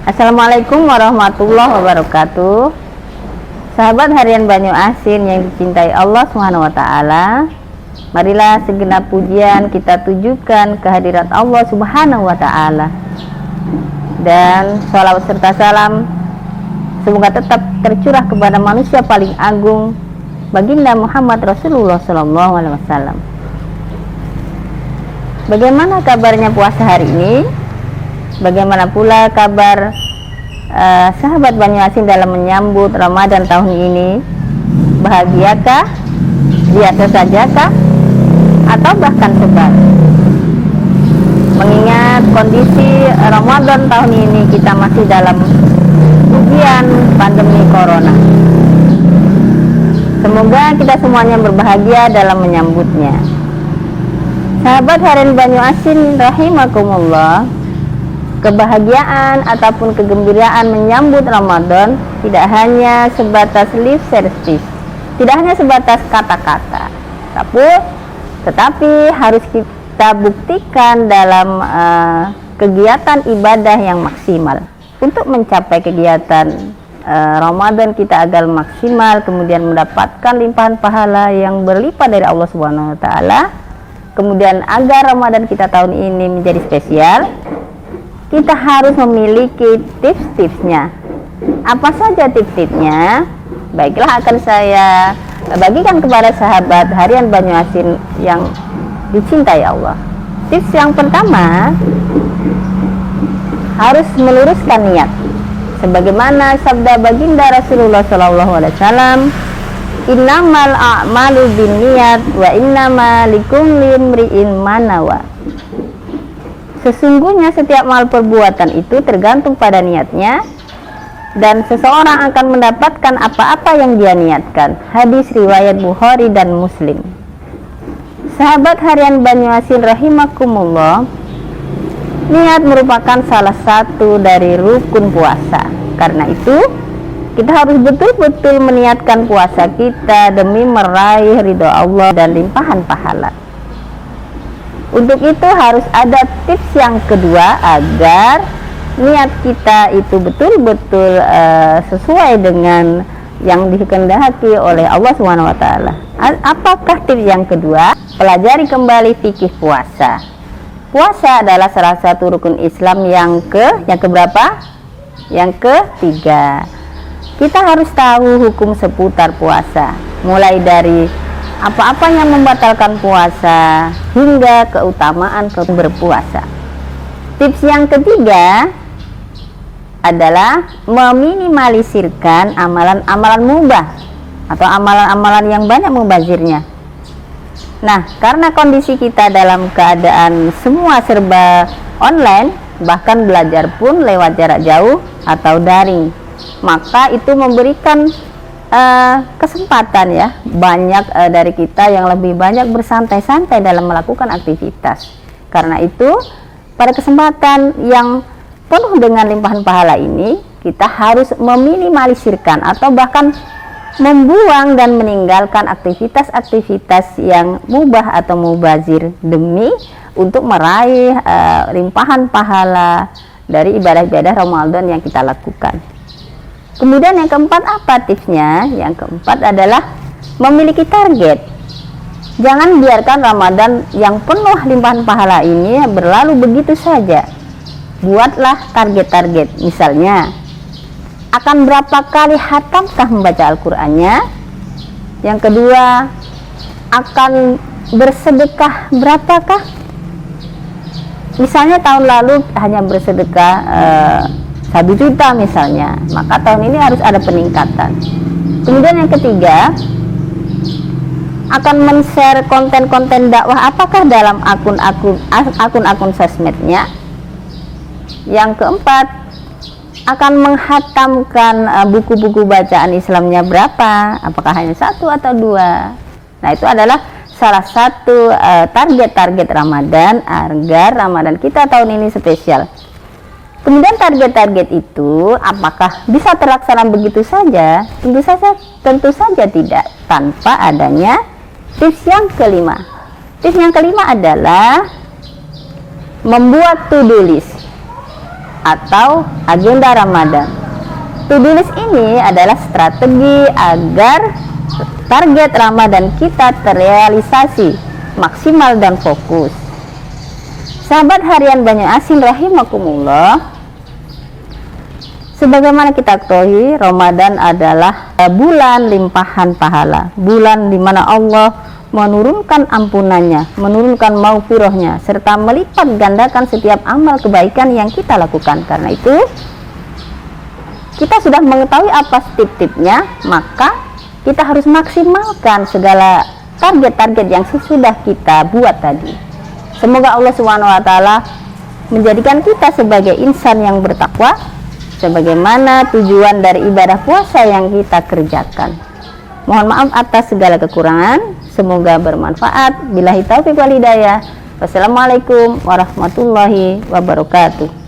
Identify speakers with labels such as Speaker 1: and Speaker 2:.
Speaker 1: Assalamualaikum warahmatullahi wabarakatuh. Sahabat harian Banyu Asin yang dicintai Allah Subhanahu wa taala, marilah segenap pujian kita tujukan kehadirat Allah Subhanahu wa taala. Dan sholawat serta salam semoga tetap tercurah kepada manusia paling agung, baginda Muhammad Rasulullah sallallahu alaihi wasallam. Bagaimana kabarnya puasa hari ini? Bagaimana pula kabar sahabat Banyu Asin dalam menyambut Ramadan tahun ini? Bahagiakah? Biasa sajakah? Atau bahkan sebab? Mengingat kondisi Ramadan tahun ini kita masih dalam ujian pandemi corona. Semoga kita semuanya berbahagia dalam menyambutnya. Sahabat harian Banyu Asin rahimakumullah, kebahagiaan ataupun kegembiraan menyambut Ramadan tidak hanya sebatas lip service, tidak hanya sebatas kata-kata, tetapi harus kita buktikan dalam kegiatan ibadah yang maksimal. Untuk mencapai kegiatan Ramadan kita agar maksimal, kemudian mendapatkan limpahan pahala yang berlipat dari Allah Subhanahu wa taala, kemudian agar Ramadan kita tahun ini menjadi spesial, kita harus memiliki tips-tipsnya. Apa saja tips-tipsnya? Baiklah, akan saya bagikan kepada sahabat harian Banyu Asin yang dicintai Allah. Tips yang pertama, harus meluruskan niat. Sebagaimana sabda baginda Rasulullah SAW, innamal a'malu binniyat wa innama likulli imri'in ma nawa. Sesungguhnya setiap amal perbuatan itu tergantung pada niatnya, dan seseorang akan mendapatkan apa-apa yang dia niatkan. Hadis riwayat Bukhari dan Muslim. Sahabat harian Banyu Asin rahimakumullah, niat merupakan salah satu dari rukun puasa. Karena itu kita harus betul-betul meniatkan puasa kita demi meraih ridho Allah dan limpahan pahala. Untuk itu harus ada tips yang kedua agar niat kita itu betul-betul sesuai dengan yang dikehendaki oleh Allah Subhanahu wa taala. Apakah tips yang kedua? Pelajari kembali fikih puasa. Puasa adalah salah satu rukun Islam yang keberapa? Yang ketiga. Kita harus tahu hukum seputar puasa, mulai dari apa-apa yang membatalkan puasa hingga keutamaan berpuasa. Tips yang ketiga adalah meminimalisirkan amalan-amalan mubah atau amalan-amalan yang banyak mubazirnya. Nah, karena kondisi kita dalam keadaan semua serba online, bahkan belajar pun lewat jarak jauh atau daring, maka itu memberikan kesempatan ya banyak dari kita yang lebih banyak bersantai-santai dalam melakukan aktivitas. Karena itu pada kesempatan yang penuh dengan limpahan pahala ini, kita harus meminimalisirkan atau bahkan membuang dan meninggalkan aktivitas-aktivitas yang mubah atau mubazir demi untuk meraih limpahan pahala dari ibadah-ibadah Ramadan yang kita lakukan. Kemudian yang keempat, apa tipsnya? Yang keempat adalah memiliki target. Jangan biarkan Ramadan yang penuh limpahan pahala ini berlalu begitu saja. Buatlah target-target. Misalnya, akan berapa kali hatamkah membaca Al-Qur'annya? Yang kedua, akan bersedekah berapakah? Misalnya tahun lalu hanya bersedekah 1 juta misalnya, maka tahun ini harus ada peningkatan. Kemudian yang ketiga, akan men-share konten-konten dakwah apakah dalam akun-akun sosmednya. Yang keempat, akan menghatamkan buku-buku bacaan Islamnya berapa, apakah hanya 1 atau 2. Nah, itu adalah salah satu target-target Ramadan agar Ramadan kita tahun ini spesial. Kemudian target-target itu apakah bisa terlaksana begitu saja? Tentu saja tidak, tanpa adanya tips yang kelima. Tips yang kelima adalah membuat to-do list. atau agenda Ramadan. To-do list ini adalah strategi agar target Ramadan kita terrealisasi maksimal dan fokus. Sahabat harian Banyu Asin rahimakumullah, sebagaimana kita ketahui, Ramadan adalah bulan limpahan pahala, bulan di mana Allah menurunkan ampunannya, menurunkan maghfirahnya, serta melipat gandakan setiap amal kebaikan yang kita lakukan. Karena itu, kita sudah mengetahui apa tip-tipnya, maka kita harus maksimalkan segala target-target yang sudah kita buat tadi. Semoga Allah SWT menjadikan kita sebagai insan yang bertakwa, sebagaimana tujuan dari ibadah puasa yang kita kerjakan. Mohon maaf atas segala kekurangan, semoga bermanfaat. Billahi taufiq wal hidayah. Wassalamualaikum warahmatullahi wabarakatuh.